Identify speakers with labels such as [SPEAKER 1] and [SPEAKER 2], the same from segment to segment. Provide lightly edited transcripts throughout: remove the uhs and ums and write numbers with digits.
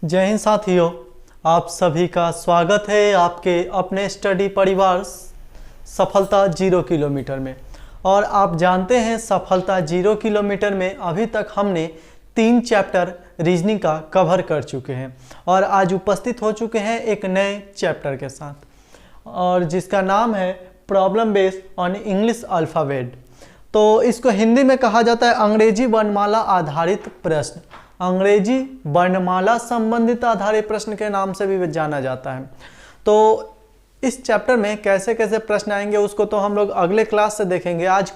[SPEAKER 1] जय हिंद साथियों, आप सभी का स्वागत है आपके अपने स्टडी परिवार सफलता 0 किलोमीटर में। और आप जानते हैं सफलता 0 किलोमीटर में अभी तक हमने 3 चैप्टर रीजनिंग का कवर कर चुके हैं और आज उपस्थित हो चुके हैं एक नए चैप्टर के साथ और जिसका नाम है problem based on English alphabet. तो इसको हिंदी में कहा जाता है अंग्रेजी वर्णमाला आधारित प्रश्न, अंग्रेजी वर्णमाला संबंधित आधारित प्रश्न के नाम से भी जाना जाता है। तो इस चैप्टर में कैसे कैसे प्रश्न आएंगे उसको तो हम लोग अगले क्लास से देखेंगे। आज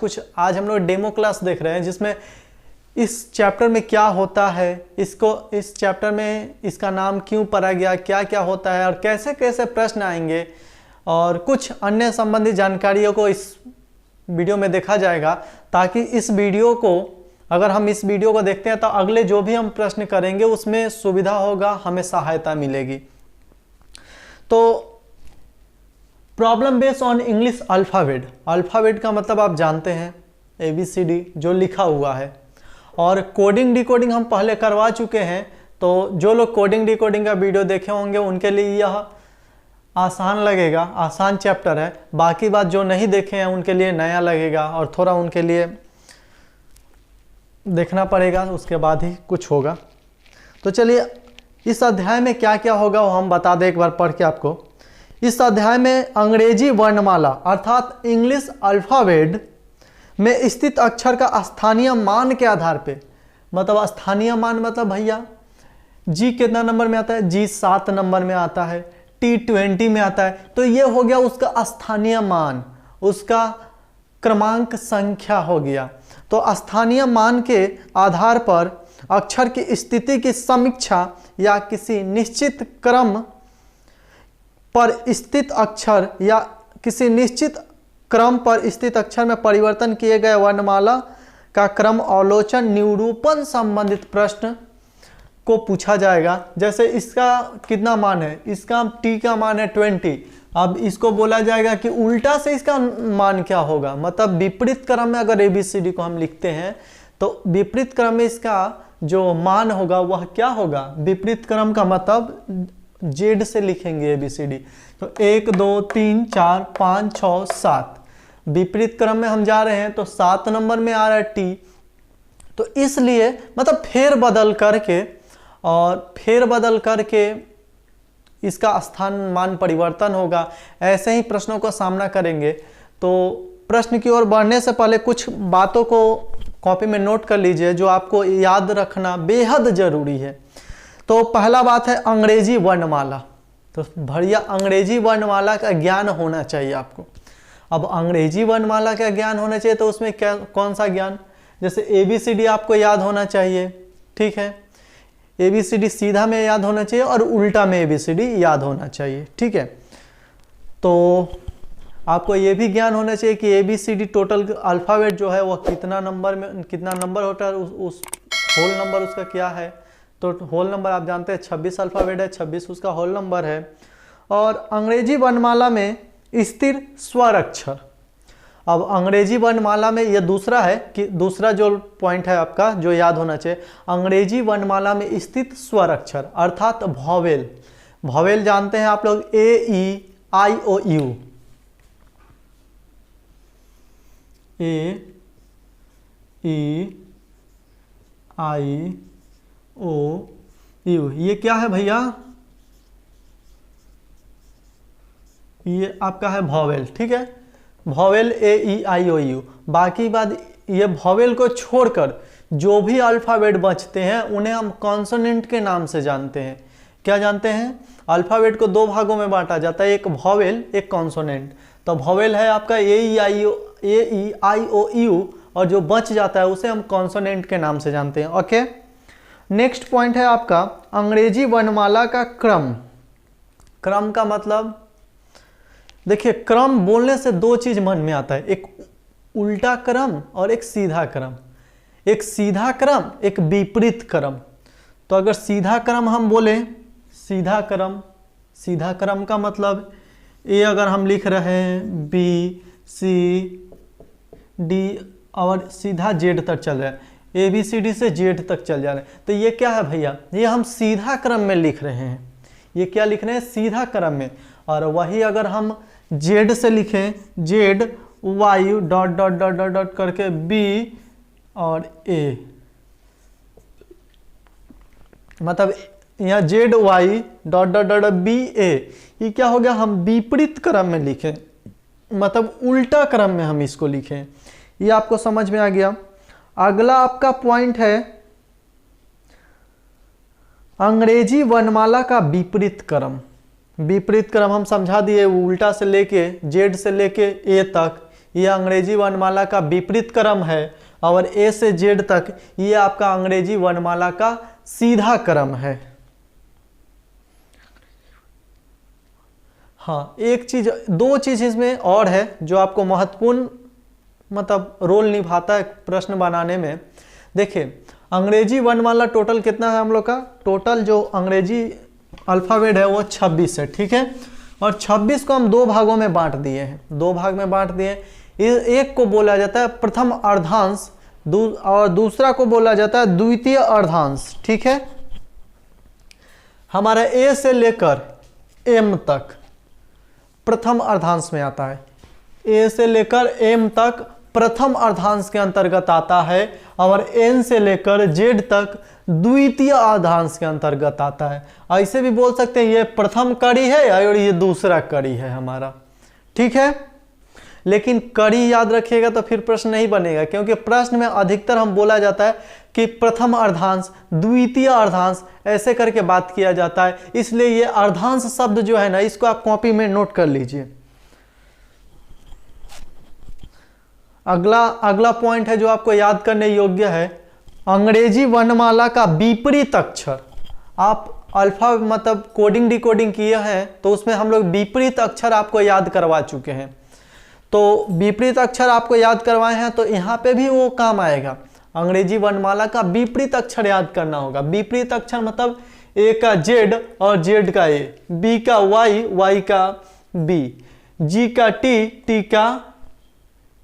[SPEAKER 1] हम लोग डेमो क्लास देख रहे हैं जिसमें इस चैप्टर में क्या होता है, इस चैप्टर में इसका नाम क्यों पढ़ा गया, क्या क्या होता है और कैसे कैसे प्रश्न आएंगे और कुछ अन्य संबंधित जानकारियों को इस वीडियो में देखा जाएगा, ताकि इस वीडियो को अगर हम इस वीडियो को देखते हैं तो अगले जो भी हम प्रश्न करेंगे उसमें सुविधा होगा, हमें सहायता मिलेगी। तो problem based on English alphabet, alphabet का मतलब आप जानते हैं ABCD जो लिखा हुआ है, और कोडिंग डिकोडिंग हम पहले करवा चुके हैं। तो जो लोग कोडिंग डिकोडिंग का वीडियो देखे होंगे उनके लिए यह आसान लगेगा, आसान चैप्टर है। बाकी बात जो नहीं देखे हैं उनके लिए नया लगेगा और थोड़ा उनके लिए देखना पड़ेगा, उसके बाद ही कुछ होगा। तो चलिए इस अध्याय में क्या क्या होगा वो हम बता दें एक बार पढ़ के आपको। इस अध्याय में अंग्रेजी वर्णमाला अर्थात इंग्लिश अल्फ़ाबेट में स्थित अक्षर का स्थानीय मान के आधार पे, मतलब स्थानीय मान मतलब भैया G कितना नंबर में आता है, G 7 नंबर में आता है, T 20 में आता है, तो ये हो गया उसका स्थानीय मान, उसका क्रमांक संख्या हो गया। तो स्थानीय मान के आधार पर अक्षर की स्थिति की समीक्षा या किसी निश्चित क्रम पर स्थित अक्षर या किसी निश्चित क्रम पर स्थित अक्षर में परिवर्तन किए गए वर्णमाला का क्रम अवलोकन निरूपण संबंधित प्रश्न को पूछा जाएगा। जैसे इसका कितना मान है, इसका T का मान है 20, अब इसको बोला जाएगा कि उल्टा से इसका मान क्या होगा, मतलब विपरीत क्रम में अगर ABCD को हम लिखते हैं तो विपरीत क्रम में इसका जो मान होगा वह क्या होगा। विपरीत क्रम का मतलब Z से लिखेंगे ABCD, तो 1 2 3 4 5 6 7 विपरीत क्रम में हम जा रहे हैं तो 7 नंबर में आ रहा है T। तो इसलिए मतलब फेर बदल करके इसका स्थान मान परिवर्तन होगा। ऐसे ही प्रश्नों का सामना करेंगे। तो प्रश्न की ओर बढ़ने से पहले कुछ बातों को कॉपी में नोट कर लीजिए जो आपको याद रखना बेहद जरूरी है। तो पहला बात है अंग्रेजी वर्णमाला। तो भैया अंग्रेजी वर्णमाला का ज्ञान होना चाहिए आपको। अब अंग्रेजी वर्णमाला का ज्ञान होना चाहिए तो उसमें क्या कौन सा ज्ञान, जैसे ABCD आपको याद होना चाहिए, ठीक है, ABCD सीधा में याद होना चाहिए और उल्टा में ABCD याद होना चाहिए, ठीक है। तो आपको ये भी ज्ञान होना चाहिए कि ABCD टोटल अल्फ़ाबेट जो है वह कितना नंबर होता है, उस होल नंबर उसका क्या है। तो होल नंबर आप जानते हैं 26 अल्फ़ाबेट है, 26 उसका होल नंबर है। और अंग्रेजी वर्णमाला में स्थिर स्वर अक्षर, अब अंग्रेजी वर्णमाला में यह दूसरा है कि दूसरा जो पॉइंट है आपका जो याद होना चाहिए, अंग्रेजी वर्णमाला में स्थित स्वर अक्षर अर्थात वॉवेल। वॉवेल जानते हैं आप लोग AEIOU, AEIOU ये क्या है भैया, ये आपका है वॉवेल, ठीक है, वॉवेल AEIOU। बाकी बात ये वॉवेल को छोड़कर जो भी अल्फ़ाबेट बचते हैं उन्हें हम कॉन्सोनेंट के नाम से जानते हैं। क्या जानते हैं, अल्फ़ाबेट को 2 भागों में बांटा जाता है, एक वॉवेल एक कॉन्सोनेंट। तो वॉवेल है आपका AEIOU और जो बच जाता है उसे हम कॉन्सोनेंट के नाम से जानते हैं। ओके, नेक्स्ट पॉइंट है आपका अंग्रेजी वर्णमाला का क्रम। क्रम का मतलब देखिए, क्रम बोलने से 2 चीज मन में आता है, एक उल्टा क्रम और एक सीधा क्रम। एक सीधा क्रम एक विपरीत क्रम। तो अगर सीधा क्रम हम बोले, सीधा क्रम का मतलब A अगर हम लिख रहे हैं B C D और सीधा Z तक चल रहा है, ABCD से Z तक चल जा रहे हैं। तो ये क्या है भैया, ये हम सीधा क्रम में लिख रहे हैं। ये क्या लिख रहे हैं, सीधा क्रम में। और वही अगर हम Z से लिखें, Z Y dot dot dot dot dot करके B और A, मतलब यहाँ ZY dot dot dot BA, ये क्या हो गया, हम विपरीत क्रम में लिखें, मतलब उल्टा क्रम में हम इसको लिखें। ये आपको समझ में आ गया। अगला आपका पॉइंट है अंग्रेजी वर्णमाला का विपरीत क्रम। विपरीत क्रम हम समझा दिए, उल्टा से लेके Z से लेके A तक ये अंग्रेजी वर्णमाला का विपरीत क्रम है, और A से Z तक ये आपका अंग्रेजी वर्णमाला का सीधा क्रम है। हाँ, एक चीज, दो चीज इसमें और है जो आपको महत्वपूर्ण मतलब रोल निभाता है प्रश्न बनाने में। देखिए, अंग्रेजी वर्णमाला टोटल कितना है हम लोग का, टोटल जो अंग्रेजी अल्फाबेट है वो 26 है, ठीक है। और 26 को हम दो भागों में बांट दिए हैं, दो भाग में बांट दिए। एक को बोला जाता है प्रथम अर्धांश और दूसरा को बोला जाता है द्वितीय अर्धांश, ठीक है। हमारा A से लेकर M तक प्रथम अर्धांश में आता है। A से लेकर M तक प्रथम अर्धांश के अंतर्गत आता है, और N से लेकर Z तक द्वितीय अर्धांश के अंतर्गत आता है। ऐसे भी बोल सकते हैं ये प्रथम कड़ी है और ये दूसरा कड़ी है हमारा, ठीक है। लेकिन कड़ी याद रखिएगा तो फिर प्रश्न नहीं बनेगा, क्योंकि प्रश्न में अधिकतर हम बोला जाता है कि प्रथम अर्धांश, द्वितीय अर्धांश, ऐसे करके बात किया जाता है। इसलिए ये अर्धांश शब्द जो है ना, इसको आप कॉपी में नोट कर लीजिए। अगला पॉइंट है जो आपको याद करने योग्य है, अंग्रेजी वर्णमाला का विपरीत अक्षर। आप अल्फा मतलब कोडिंग डिकोडिंग किए हैं तो उसमें हम लोग विपरीत अक्षर आपको याद करवा चुके हैं। तो विपरीत अक्षर आपको याद करवाए हैं तो यहाँ पे भी वो काम आएगा। अंग्रेजी वर्णमाला का विपरीत अक्षर याद करना होगा। विपरीत अक्षर मतलब A का Z और Z का A, B का Y, Y का B, G का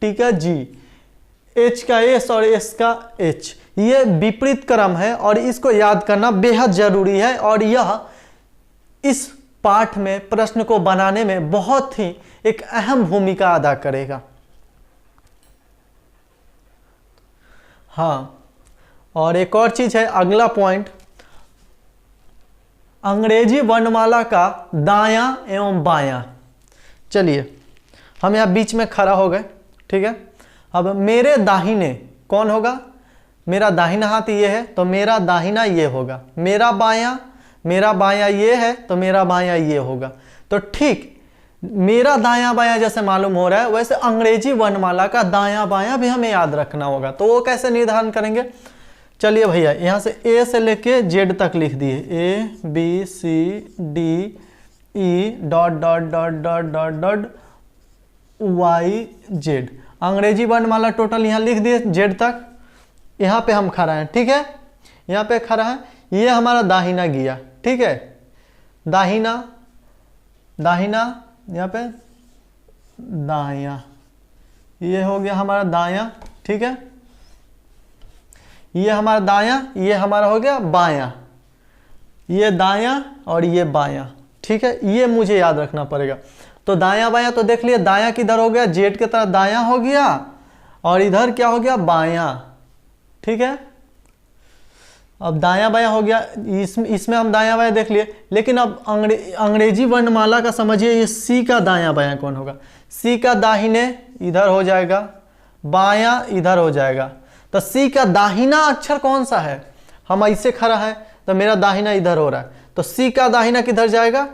[SPEAKER 1] T का G, H का S और S का H। ये विपरीत क्रम है और इसको याद करना बेहद जरूरी है, और यह इस पाठ में प्रश्न को बनाने में बहुत ही एक अहम भूमिका अदा करेगा। हाँ, और एक और चीज है, अगला पॉइंट, अंग्रेजी वर्णमाला का दायां एवं बायां। चलिए हम यहाँ बीच में खड़ा हो गए, ठीक है। अब मेरे दाहिने कौन होगा, मेरा दाहिना हाथ ये है तो मेरा दाहिना ये होगा, मेरा बायां ये है तो मेरा बायां ये होगा। तो ठीक मेरा दायां बायां जैसे मालूम हो रहा है, वैसे अंग्रेजी वर्णमाला का दायां बायां भी हमें याद रखना होगा। तो वो कैसे निर्धारण करेंगे, चलिए भैया यहाँ से A से लेके Z तक लिख दिए, A B C D E dot dot dot dot dot dot Y Z। अंग्रेजी वर्णमाला टोटल यहाँ लिख दिए Z तक। यहाँ पे हम खड़ा हैं, ठीक है, यहाँ पे खड़ा है। ये हमारा दाहिना गया, ठीक है, दाहिना यहाँ पे दायां, ये हो गया हमारा दायां, ठीक है। ये हमारा दायां, ये हमारा हो गया बायां, ये दायां और ये बायां, ठीक है। ये मुझे याद रखना पड़ेगा। तो दायां बायां, तो देख लिए दायां किधर हो गया, जेड की तरह दायां हो गया, और इधर क्या हो गया, बायां, ठीक है। अब दायां बायां हो गया, इसमें हम दायां बायां देख लिए। लेकिन अब अंग्रेजी वर्णमाला का समझिए, ये सी का दायां बायां कौन होगा, सी का दाहिने इधर हो जाएगा, बायां इधर हो जाएगा। तो सी का दाहिना अक्षर कौन सा है, हम ऐसे खड़ा है तो मेरा दाहिना इधर हो रहा है, तो सी का दाहिना किधर जाएगा,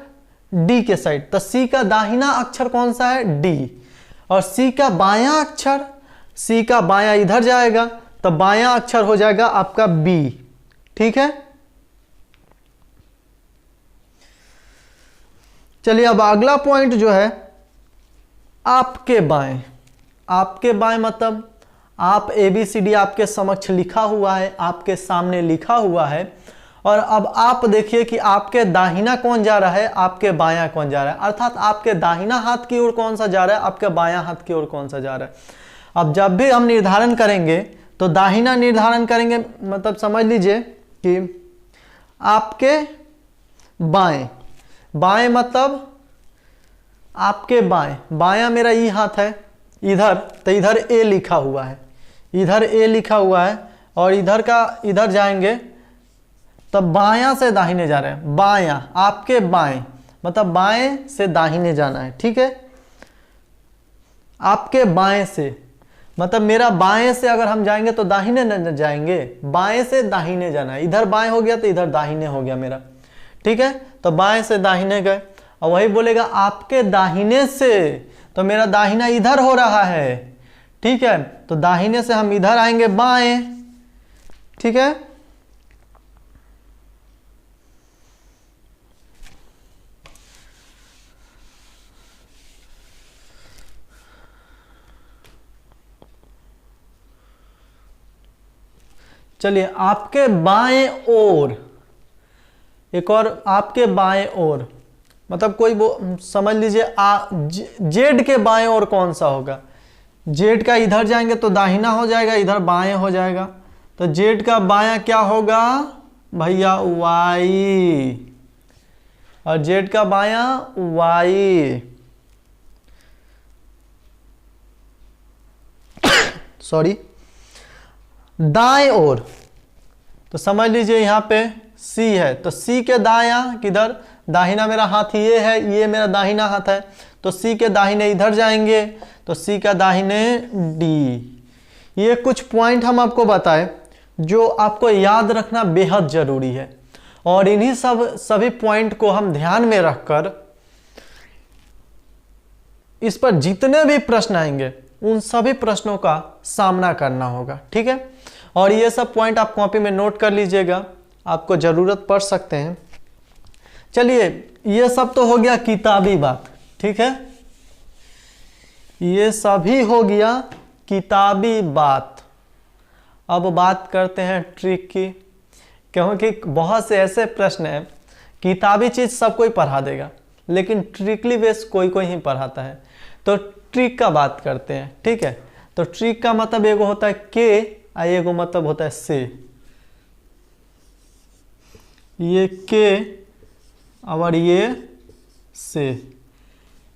[SPEAKER 1] डी के साइड। तो सी का दाहिना अक्षर कौन सा है, डी। और सी का बायां अक्षर, सी का बायां इधर जाएगा तो बायां अक्षर हो जाएगा आपका बी, ठीक है। चलिए अब अगला पॉइंट जो है, आपके बाएं। आपके बाएं मतलब आप ABCD आपके समक्ष लिखा हुआ है, आपके सामने लिखा हुआ है, और अब आप देखिए कि आपके दाहिना कौन जा रहा है, आपके बायां कौन जा रहा है। अर्थात आपके दाहिना हाथ की ओर कौन सा जा रहा है, आपके बायां हाथ की ओर कौन सा जा रहा है। अब जब भी हम निर्धारण करेंगे तो दाहिना निर्धारण करेंगे, मतलब समझ लीजिए कि आपके बाएं, बाएं मतलब आपके बाएं, बायां मेरा ई हाथ है इधर, तो इधर ए लिखा हुआ है, इधर ए लिखा हुआ है, और इधर का इधर जाएंगे तब बायां से दाहिने जा रहे हैं, बायां आपके बाएं मतलब बाएं से दाहिने जाना है, ठीक है। आपके बाएं से मतलब मेरा बाएं से अगर हम जाएंगे तो दाहिने न जाएंगे, बाएं से दाहिने जाना है, इधर बाएं हो गया तो इधर दाहिने हो गया मेरा, ठीक है। तो बाएं से दाहिने गए, और वही बोलेगा आपके दाहिने से, तो मेरा दाहिना इधर हो रहा है, ठीक है। तो दाहिने से हम इधर आएंगे बाएं, ठीक है। चलिए आपके बाएं ओर, एक और आपके बाएं ओर मतलब कोई वो समझ लीजिए जेड के बाएं ओर कौन सा होगा, जेड का इधर जाएंगे तो दाहिना हो जाएगा, इधर बाएं हो जाएगा, तो जेड का बायां क्या होगा भैया वाई, और जेड का बायां वाई, सॉरी। दाएं ओर तो समझ लीजिए यहाँ पे सी है, तो सी के दायां किधर, दाहिना मेरा हाथ ये है, ये मेरा दाहिना हाथ है, तो सी के दाहिने इधर जाएंगे, तो सी का दाहिने डी। ये कुछ पॉइंट हम आपको बताए जो आपको याद रखना बेहद जरूरी है, और इन्हीं सभी पॉइंट को हम ध्यान में रखकर इस पर जितने भी प्रश्न आएंगे उन सभी प्रश्नों का सामना करना होगा, ठीक है। और ये सब पॉइंट आप कॉपी में नोट कर लीजिएगा, आपको ज़रूरत पड़ सकते हैं। चलिए ये सब तो हो गया किताबी बात, ठीक है, ये सभी हो गया किताबी बात। अब बात करते हैं ट्रिक की, क्योंकि बहुत से ऐसे प्रश्न हैं, किताबी चीज़ सब कोई पढ़ा देगा लेकिन ट्रिकली बेस कोई कोई ही पढ़ाता है, तो ट्रिक का बात करते हैं, ठीक है। तो ट्रिक का मतलब एगो होता है के और एगो मतलब होता है से, ये के और ये से,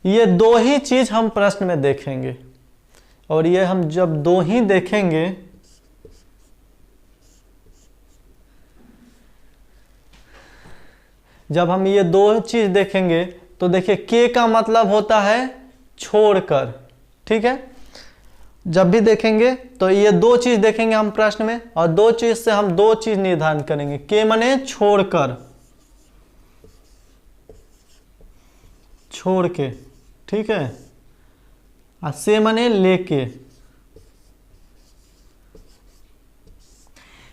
[SPEAKER 1] ये दो ही चीज हम प्रश्न में देखेंगे, और ये हम जब दो ही देखेंगे जब हम ये दो चीज देखेंगे तो देखिए के का मतलब होता है छोड़कर, ठीक है। जब भी देखेंगे तो ये दो चीज देखेंगे हम प्रश्न में, और दो चीज से हम दो चीज निर्धारण करेंगे, के माने छोड़कर, छोड़ के, ठीक है, और से माने लेके।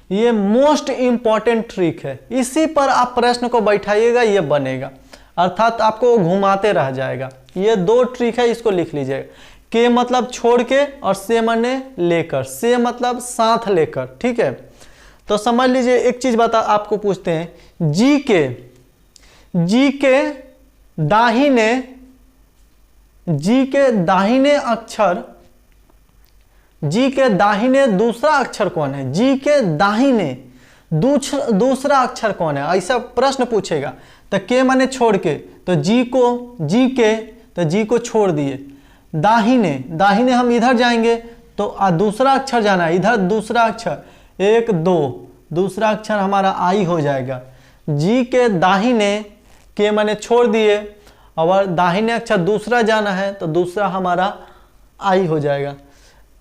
[SPEAKER 1] ये मोस्ट इंपॉर्टेंट ट्रिक है, इसी पर आप प्रश्न को बैठाइएगा, ये बनेगा, अर्थात आपको घुमाते रह जाएगा। ये दो ट्रिक है, इसको लिख लीजिएगा। के मतलब छोड़ के, और से माने लेकर, से मतलब साथ लेकर, ठीक है। तो समझ लीजिए एक चीज बता आपको पूछते हैं, जी के दाहिने, जी के दाहिने अक्षर, जी के दाहिने दूसरा अक्षर कौन है, जी के दाहिने दूसरा अक्षर कौन है, ऐसा प्रश्न पूछेगा। तो के माने छोड़ के, तो जी को छोड़ दिए, दाहिने हम इधर जाएंगे तो दूसरा अक्षर जाना है, इधर दूसरा अक्षर 1 2, दूसरा अक्षर हमारा आई हो जाएगा। जी के दाहिने, के माने छोड़ दिए, और दाहिने अक्षर दूसरा जाना है तो दूसरा हमारा आई हो जाएगा।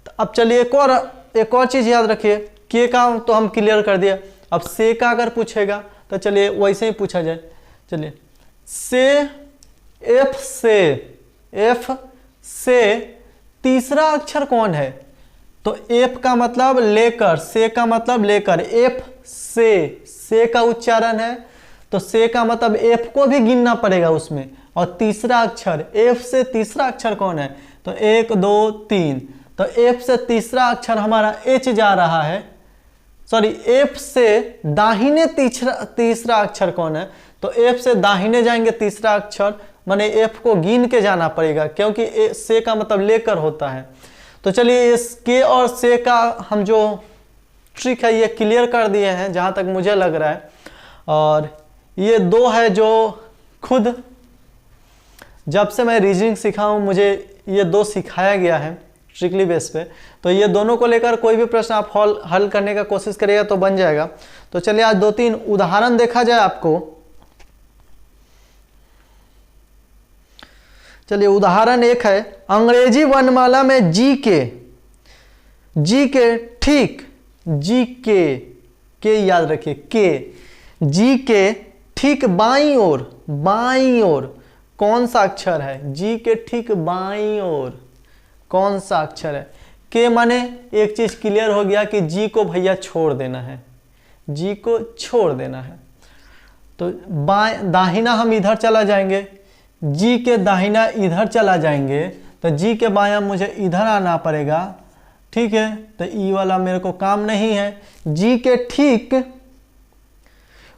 [SPEAKER 1] तो अब चलिए एक और चीज़ याद रखिए, के का तो हम क्लियर कर दिया, अब से का अगर पूछेगा तो चलिए वैसे ही पूछा जाए। चलिए से, एफ से तीसरा अक्षर कौन है, तो एफ का मतलब लेकर, से का मतलब लेकर, एफ से का उच्चारण है, तो से का मतलब एफ को भी गिनना पड़ेगा उसमें, और तीसरा अक्षर एफ से तीसरा अक्षर कौन है, तो 1 2 3, तो एफ से तीसरा अक्षर हमारा एच जा रहा है, सॉरी एफ से दाहिने तीसरा अक्षर कौन है, तो एफ से दाहिने जाएंगे तीसरा अक्षर, माने एफ को गिन के जाना पड़ेगा, क्योंकि से का मतलब लेकर होता है। तो चलिए इस के और से का हम जो ट्रिक है ये क्लियर कर दिए हैं जहाँ तक मुझे लग रहा है। और ये 2 है जो खुद जब से मैं रीजनिंग सीखा हूँ मुझे ये 2 सिखाया गया है स्ट्रिक्टली बेस पे। तो ये दोनों को लेकर कोई भी प्रश्न आप हल करने का कोशिश करिएगा तो बन जाएगा। तो चलिए आज 2-3 उदाहरण देखा जाए आपको। चलिए उदाहरण 1 है, अंग्रेजी वर्णमाला में जी के ठीक, जी के याद रखिए, के जी के ठीक बाईं ओर कौन सा अक्षर है? जी के ठीक बाईं ओर कौन सा अक्षर है? के माने एक चीज क्लियर हो गया कि जी को भैया छोड़ देना है, जी को छोड़ देना है। तो दाहिना हम इधर चला जाएंगे, जी के दाहिना इधर चला जाएंगे तो जी के बायां मुझे इधर आना पड़ेगा, ठीक है। तो ई वाला मेरे को काम नहीं है। जी के ठीक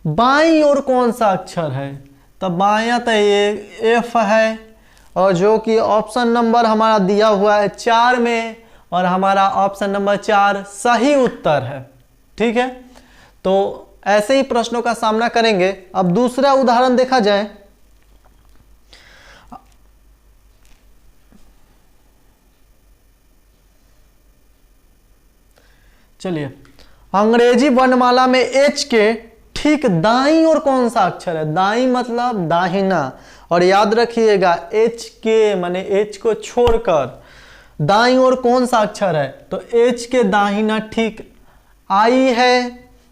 [SPEAKER 1] बाईं ओर कौन सा अक्षर है? तो बायां तो ये एफ है, और जो कि ऑप्शन नंबर हमारा दिया हुआ है 4 में, और हमारा ऑप्शन नंबर 4 सही उत्तर है, ठीक है। तो ऐसे ही प्रश्नों का सामना करेंगे। अब दूसरा उदाहरण देखा जाए। चलिए, अंग्रेजी वर्णमाला में एच के ठीक दाईं ओर कौन सा अक्षर है? दाईं मतलब दाहिना, और याद रखिएगा एच के माने एच को छोड़कर दाईं ओर कौन सा अक्षर है? तो एच के दाहिना ठीक आई है,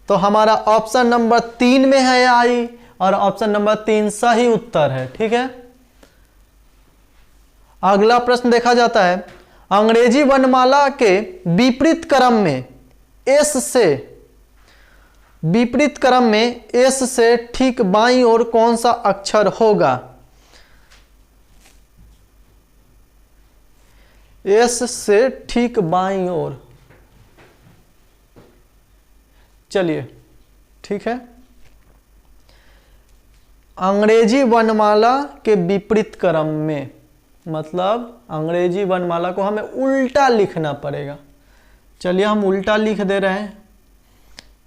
[SPEAKER 1] तो हमारा ऑप्शन नंबर 3 में है आई, और ऑप्शन नंबर 3 सही उत्तर है, ठीक है। अगला प्रश्न देखा जाता है, अंग्रेजी वर्णमाला के विपरीत क्रम में एस से ठीक बाईं ओर कौन सा अक्षर होगा? एस से ठीक बाईं ओर, चलिए ठीक है। अंग्रेजी वर्णमाला के विपरीत क्रम में मतलब अंग्रेजी वर्णमाला को हमें उल्टा लिखना पड़ेगा। चलिए हम उल्टा लिख दे रहे हैं,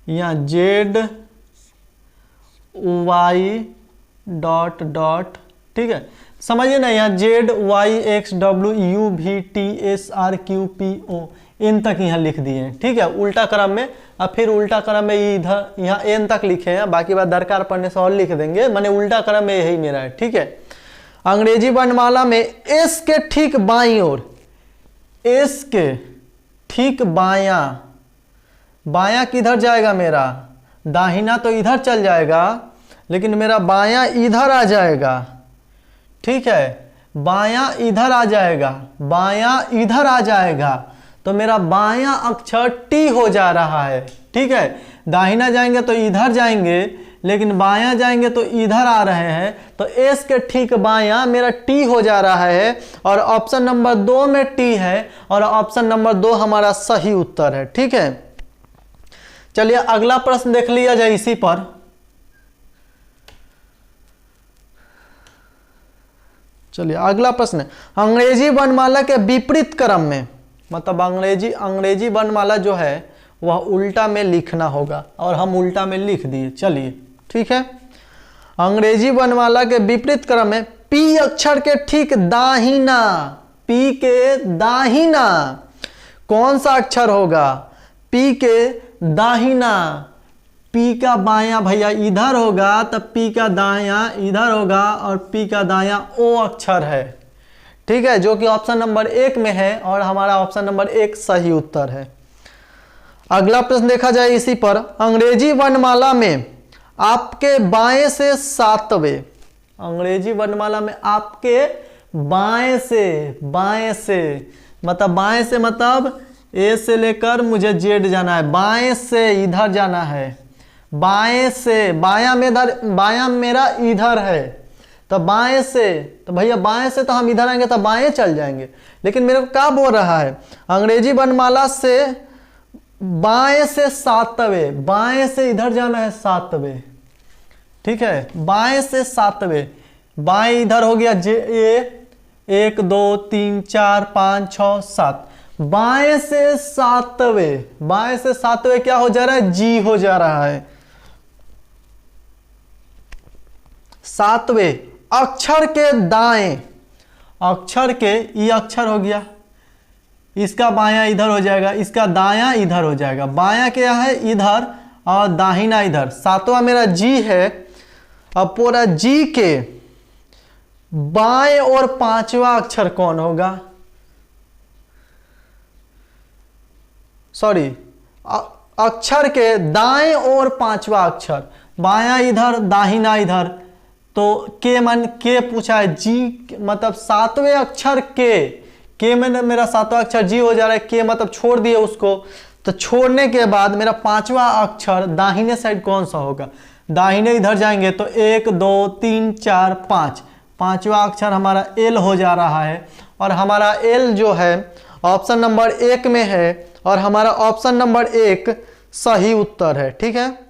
[SPEAKER 1] यहाँ जेड वाई डॉट डॉट, ठीक है। समझिए ना, यहाँ Z Y X W U V T S R Q P O N तक यहाँ लिख दिए हैं, ठीक है, उल्टा क्रम में। अब फिर उल्टा क्रम में इधर यहाँ एन तक लिखे हैं, बाकी बात दरकार पड़ने से और लिख देंगे, माने उल्टा क्रम में यही मेरा है, ठीक है। अंग्रेजी वर्णमाला में एस के ठीक बाईं ओर, एस के ठीक बायां किधर जाएगा? मेरा दाहिना तो इधर चल जाएगा, लेकिन मेरा बायां इधर आ जाएगा, ठीक है। बायां इधर आ जाएगा, तो मेरा बायां अक्षर टी हो जा रहा है, ठीक है। दाहिना जाएंगे तो इधर जाएंगे, लेकिन बायां जाएंगे तो इधर आ रहे हैं, तो एस के ठीक बायां मेरा टी हो जा रहा है, और ऑप्शन नंबर 2 में टी है, और ऑप्शन नंबर 2 हमारा सही उत्तर है, ठीक है। चलिए अगला प्रश्न देख लिया जाए इसी पर। चलिए अगला प्रश्न है, अंग्रेजी वर्णमाला के विपरीत क्रम में, मतलब अंग्रेजी वर्णमाला जो है वह उल्टा में लिखना होगा, और हम उल्टा में लिख दिए, चलिए ठीक है। अंग्रेजी वर्णमाला के विपरीत क्रम में पी अक्षर के ठीक दाहिना, पी के दाहिना कौन सा अक्षर होगा? पी के दाहिना, पी का बायां भैया इधर होगा, तब पी का दायां इधर होगा, और पी का दायां ओ अक्षर है, ठीक है, जो कि ऑप्शन नंबर 1 में है, और हमारा ऑप्शन नंबर 1 सही उत्तर है। अगला प्रश्न देखा जाए इसी पर, अंग्रेजी वर्णमाला में आपके बाएं से 7वें, अंग्रेजी वर्णमाला में आपके बाएं से मतलब ए से लेकर मुझे जेड जाना है, बाएं से इधर जाना है, बाएं से बायां मेरा इधर है, तो बाएं से, तो भैया बाएं से तो हम इधर आएंगे तो बाएं चल जाएंगे, लेकिन मेरे को क्या बोल रहा है? अंग्रेजी वर्णमाला से बाएं से 7वें, बाएं से इधर जाना है 7वें, ठीक है, बाएं से 7वें, बाएं इधर हो गया जे ए 1 2 3 4 5 6 7, बाएं से सातवें क्या हो जा रहा है, जी हो जा रहा है। सातवें अक्षर के दाएं, अक्षर के ई अक्षर हो गया, इसका बायां इधर हो जाएगा, इसका दायां इधर हो जाएगा। बायां क्या है, इधर, और दाहिना इधर। सातवां मेरा जी है। अब पूरा जी के बाएं और पांचवा अक्षर कौन होगा, सॉरी, अक्षर के दाएं और पांचवा अक्षर, बायां इधर दाहिना इधर, तो के पूछा है, जी मतलब सातवें अक्षर के में मेरा सातवां अक्षर जी हो जा रहा है, के मतलब छोड़ दिए उसको, तो छोड़ने के बाद मेरा पांचवा अक्षर दाहिने साइड कौन सा होगा, दाहिने इधर जाएंगे तो 1 2 3 4 5, पांचवा अक्षर हमारा एल हो जा रहा है। और हमारा एल जो है ऑप्शन नंबर 1 में है, और हमारा ऑप्शन नंबर 1 सही उत्तर है। ठीक है।